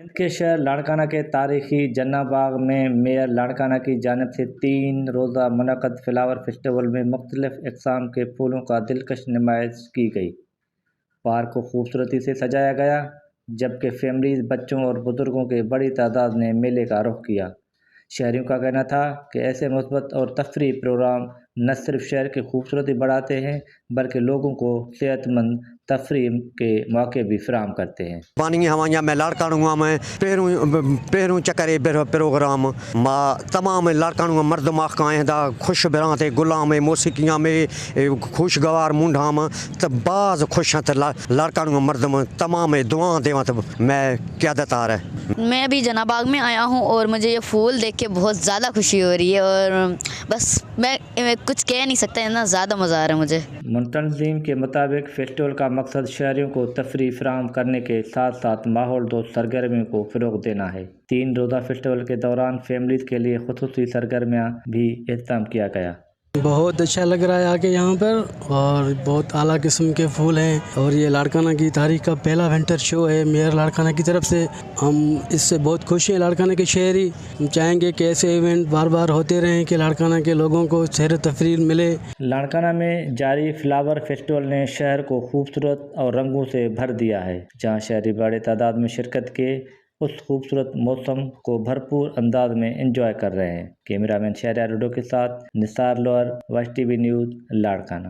سندھ کے شہر لاڑکانہ کے تاریخی جناح باغ میں میئر لاڑکانہ کی جانب سے 3 روزہ منعقد فلاور فیسٹیول میں مختلف اقسام کے پھولوں کا دلکش نمائش کی گئی۔ پارک کو خوبصورتی سے سجایا گیا، جبکہ فیملیز، بچوں اور بزرگوں کے بڑی تعداد نے میلے کا رخ کیا۔ شہریوں کا کہنا تھا کہ ایسے مثبت اور تفریحی پروگرام نہ صرف شہر کی خوبصورتی بڑھاتے ہیں بلکہ لوگوں کو صحت مند تفریح کے موقع بھی فراہم کرتے ہیں۔ پانی ہوائیاں میں لاڑکانوں میں پہروں چکرے پروگرام ماں تمام لاڑکانوں مردم آئیں دا خوش برانتے غلام موسیقیاں میں خوشگوار مونڈھام تو بعض خوش ہیں لاڑکانوں مردم تمام دعائیں دیواں تو میں قیادت آ رہا ہے۔ میں ابھی جناح باغ میں آیا ہوں اور مجھے یہ پھول دیکھ کے بہت زیادہ خوشی ہو رہی ہے اور بس میں کچھ کہہ نہیں سکتا، اتنا زیادہ مزہ آ رہا ہے مجھے۔ منتظمین کے مطابق فیسٹیول کا مقصد شہریوں کو تفریح فراہم کرنے کے ساتھ ساتھ ماحول دوست سرگرمیوں کو فروغ دینا ہے۔ 3 روزہ فیسٹیول کے دوران فیملیز کے لیے خصوصی سرگرمیاں بھی اہتمام کیا گیا۔ بہت اچھا لگ رہا ہے آ کے یہاں پر، اور بہت اعلیٰ قسم کے پھول ہیں، اور یہ لاڑکانہ کی تاریخ کا پہلا ونٹر شو ہے میئر لاڑکانہ کی طرف سے۔ ہم اس سے بہت خوش ہیں، لاڑکانہ کے شہری چاہیں گے کہ ایسے ایونٹ بار بار ہوتے رہیں کہ لاڑکانہ کے لوگوں کو سیر و تفریح ملے۔ لاڑکانہ میں جاری فلاور فیسٹیول نے شہر کو خوبصورت اور رنگوں سے بھر دیا ہے، جہاں شہری بڑے تعداد میں شرکت کے اس خوبصورت موسم کو بھرپور انداز میں انجوائے کر رہے ہیں۔ کیمرہ مین شہریار ڈوڈو کے ساتھ Nisar Lohar, voice TV news, Larkana.